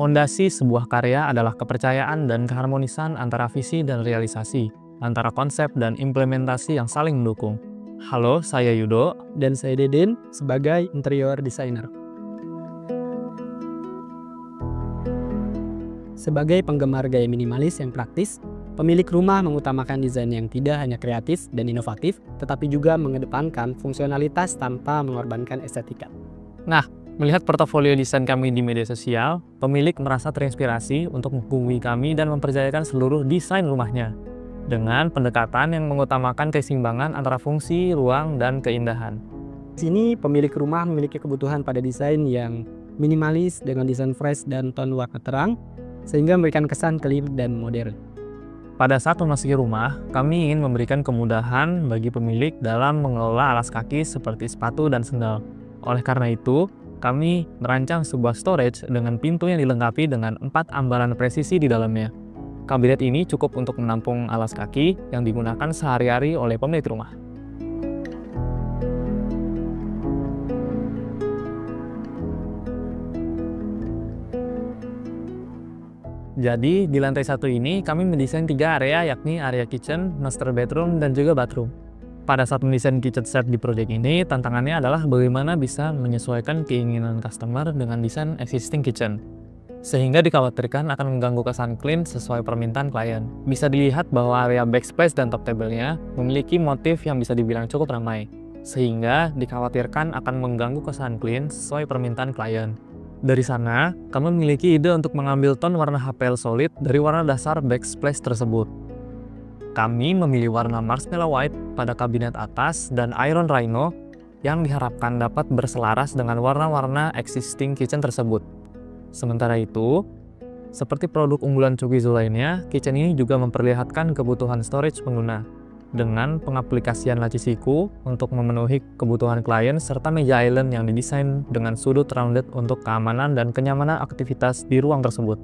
Fondasi sebuah karya adalah kepercayaan dan keharmonisan antara visi dan realisasi, antara konsep dan implementasi yang saling mendukung. Halo, saya Yudo. Dan saya Deden sebagai interior designer. Sebagai penggemar gaya minimalis yang praktis, pemilik rumah mengutamakan desain yang tidak hanya kreatif dan inovatif, tetapi juga mengedepankan fungsionalitas tanpa mengorbankan estetika. Nah, melihat portofolio desain kami di media sosial, pemilik merasa terinspirasi untuk menghubungi kami dan mempercayakan seluruh desain rumahnya dengan pendekatan yang mengutamakan keseimbangan antara fungsi, ruang, dan keindahan. Di sini pemilik rumah memiliki kebutuhan pada desain yang minimalis dengan desain fresh dan tone warna terang, sehingga memberikan kesan clean dan modern. Pada saat memasuki rumah, kami ingin memberikan kemudahan bagi pemilik dalam mengelola alas kaki seperti sepatu dan sendal. Oleh karena itu, kami merancang sebuah storage dengan pintu yang dilengkapi dengan 4 ambaran presisi di dalamnya. Kabinet ini cukup untuk menampung alas kaki yang digunakan sehari-hari oleh pemilik rumah. Jadi, di lantai 1 ini kami mendesain 3 area, yakni area kitchen, master bedroom, dan juga bathroom. Pada saat mendesain kitchen set di proyek ini, tantangannya adalah bagaimana bisa menyesuaikan keinginan customer dengan desain existing kitchen, sehingga dikhawatirkan akan mengganggu kesan clean sesuai permintaan klien. Bisa dilihat bahwa area backsplash dan top table-nya memiliki motif yang bisa dibilang cukup ramai, sehingga dikhawatirkan akan mengganggu kesan clean sesuai permintaan klien. Dari sana, kami memiliki ide untuk mengambil tone warna HPL solid dari warna dasar backsplash tersebut. Kami memilih warna marshmallow white pada kabinet atas dan iron rhino yang diharapkan dapat berselaras dengan warna-warna existing kitchen tersebut. Sementara itu, seperti produk unggulan Choggizo lainnya, kitchen ini juga memperlihatkan kebutuhan storage pengguna dengan pengaplikasian laci siku untuk memenuhi kebutuhan klien serta meja island yang didesain dengan sudut rounded untuk keamanan dan kenyamanan aktivitas di ruang tersebut.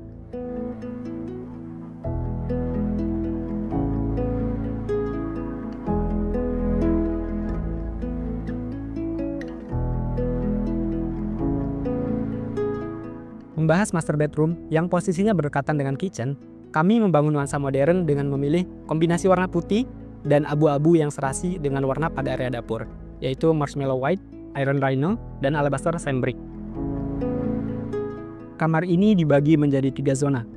Membahas master bedroom yang posisinya berdekatan dengan kitchen, kami membangun nuansa modern dengan memilih kombinasi warna putih dan abu-abu yang serasi dengan warna pada area dapur, yaitu marshmallow white, iron rhino, dan alabaster sand brick. Kamar ini dibagi menjadi 3 zona.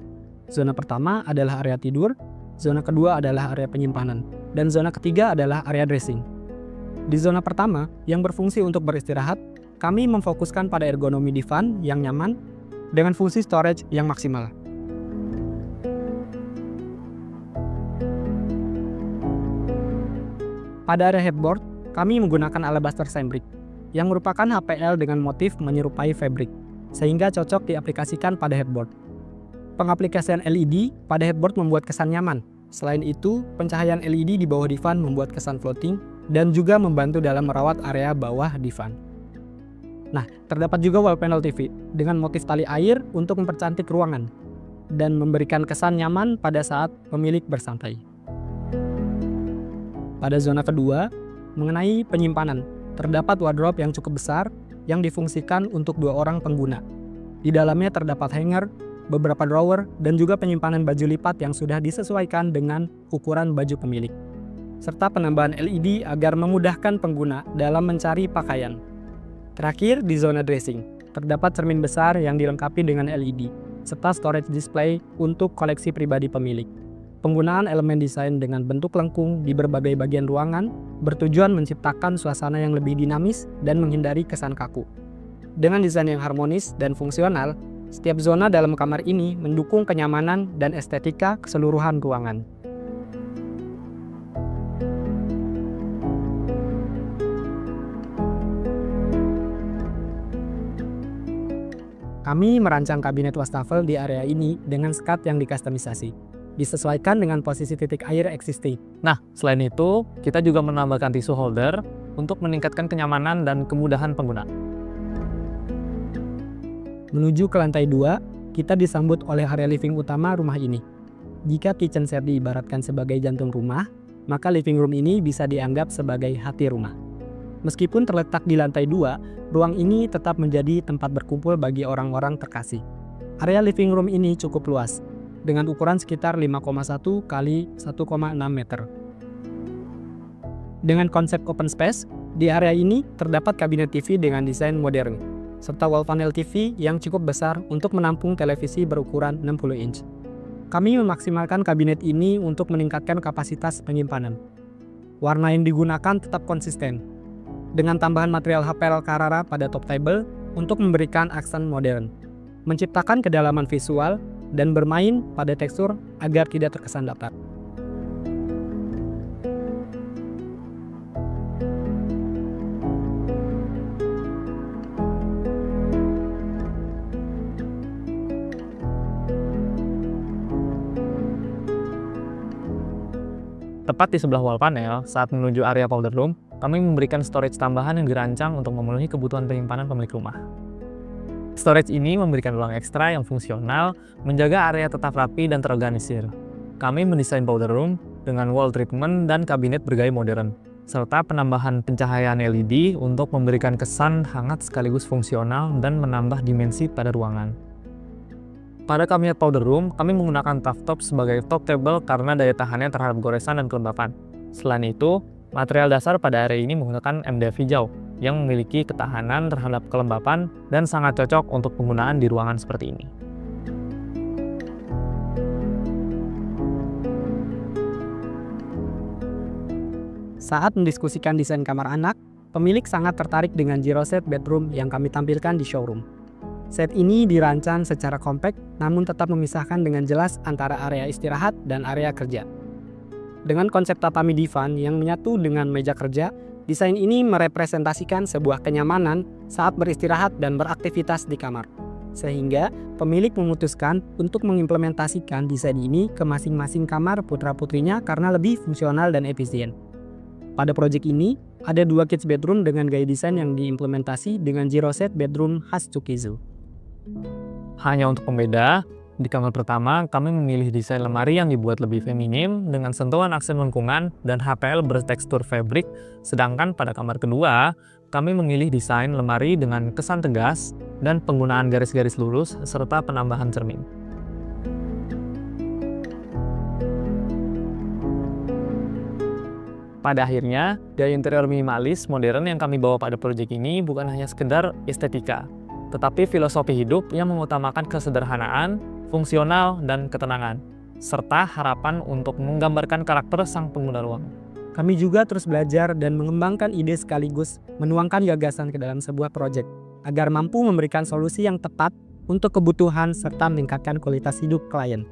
Zona pertama adalah area tidur, zona kedua adalah area penyimpanan, dan zona ketiga adalah area dressing. Di zona pertama, yang berfungsi untuk beristirahat, kami memfokuskan pada ergonomi divan yang nyaman dengan fungsi storage yang maksimal. Pada area headboard, kami menggunakan alabaster sand brick yang merupakan HPL dengan motif menyerupai fabric, sehingga cocok diaplikasikan pada headboard. Pengaplikasian LED pada headboard membuat kesan nyaman. Selain itu, pencahayaan LED di bawah divan membuat kesan floating dan juga membantu dalam merawat area bawah divan. Nah, terdapat juga wall panel TV dengan motif tali air untuk mempercantik ruangan dan memberikan kesan nyaman pada saat pemilik bersantai. Pada zona kedua, mengenai penyimpanan, terdapat wardrobe yang cukup besar yang difungsikan untuk 2 orang pengguna. Di dalamnya terdapat hanger, beberapa drawer, dan juga penyimpanan baju lipat yang sudah disesuaikan dengan ukuran baju pemilik, serta penambahan LED agar memudahkan pengguna dalam mencari pakaian. Terakhir, di zona dressing, terdapat cermin besar yang dilengkapi dengan LED, serta storage display untuk koleksi pribadi pemilik. Penggunaan elemen desain dengan bentuk lengkung di berbagai bagian ruangan bertujuan menciptakan suasana yang lebih dinamis dan menghindari kesan kaku. Dengan desain yang harmonis dan fungsional, setiap zona dalam kamar ini mendukung kenyamanan dan estetika keseluruhan ruangan. Kami merancang kabinet wastafel di area ini dengan skat yang dikustomisasi, disesuaikan dengan posisi titik air existing. Nah, selain itu, kita juga menambahkan tisu holder untuk meningkatkan kenyamanan dan kemudahan pengguna. Menuju ke lantai 2, kita disambut oleh area living utama rumah ini. Jika kitchen set diibaratkan sebagai jantung rumah, maka living room ini bisa dianggap sebagai hati rumah. Meskipun terletak di lantai 2, ruang ini tetap menjadi tempat berkumpul bagi orang-orang terkasih. Area living room ini cukup luas, dengan ukuran sekitar 5,1 kali 1,6 meter. Dengan konsep open space, di area ini terdapat kabinet TV dengan desain modern, serta wall panel TV yang cukup besar untuk menampung televisi berukuran 60 inch. Kami memaksimalkan kabinet ini untuk meningkatkan kapasitas penyimpanan. Warna yang digunakan tetap konsisten, dengan tambahan material HPL Carrara pada top table untuk memberikan aksen modern, menciptakan kedalaman visual, dan bermain pada tekstur agar tidak terkesan datar. Tepat di sebelah wall panel, saat menuju area powder room, kami memberikan storage tambahan yang dirancang untuk memenuhi kebutuhan penyimpanan pemilik rumah. Storage ini memberikan ruang ekstra yang fungsional, menjaga area tetap rapi dan terorganisir. Kami mendesain powder room dengan wall treatment dan kabinet bergaya modern, serta penambahan pencahayaan LED untuk memberikan kesan hangat sekaligus fungsional dan menambah dimensi pada ruangan. Pada kabinet powder room, kami menggunakan tough top sebagai top table karena daya tahannya terhadap goresan dan kelembapan. Selain itu, material dasar pada area ini menggunakan MDF hijau yang memiliki ketahanan terhadap kelembapan dan sangat cocok untuk penggunaan di ruangan seperti ini. Saat mendiskusikan desain kamar anak, pemilik sangat tertarik dengan Giro Set bedroom yang kami tampilkan di showroom. Set ini dirancang secara kompak namun tetap memisahkan dengan jelas antara area istirahat dan area kerja. Dengan konsep tatami divan yang menyatu dengan meja kerja, desain ini merepresentasikan sebuah kenyamanan saat beristirahat dan beraktivitas di kamar. Sehingga pemilik memutuskan untuk mengimplementasikan desain ini ke masing-masing kamar putra-putrinya karena lebih fungsional dan efisien. Pada proyek ini, ada 2 kids bedroom dengan gaya desain yang diimplementasi dengan Giro Set bedroom khas Tsukizu. Hanya untuk pembeda, di kamar pertama kami memilih desain lemari yang dibuat lebih feminim dengan sentuhan aksen lengkungan dan HPL bertekstur fabric, sedangkan pada kamar kedua, kami memilih desain lemari dengan kesan tegas dan penggunaan garis-garis lurus serta penambahan cermin. Pada akhirnya, gaya interior minimalis modern yang kami bawa pada proyek ini bukan hanya sekedar estetika, tetapi filosofi hidup yang mengutamakan kesederhanaan, fungsional, dan ketenangan, serta harapan untuk menggambarkan karakter sang pengguna ruang. Kami juga terus belajar dan mengembangkan ide sekaligus menuangkan gagasan ke dalam sebuah proyek, agar mampu memberikan solusi yang tepat untuk kebutuhan serta meningkatkan kualitas hidup klien.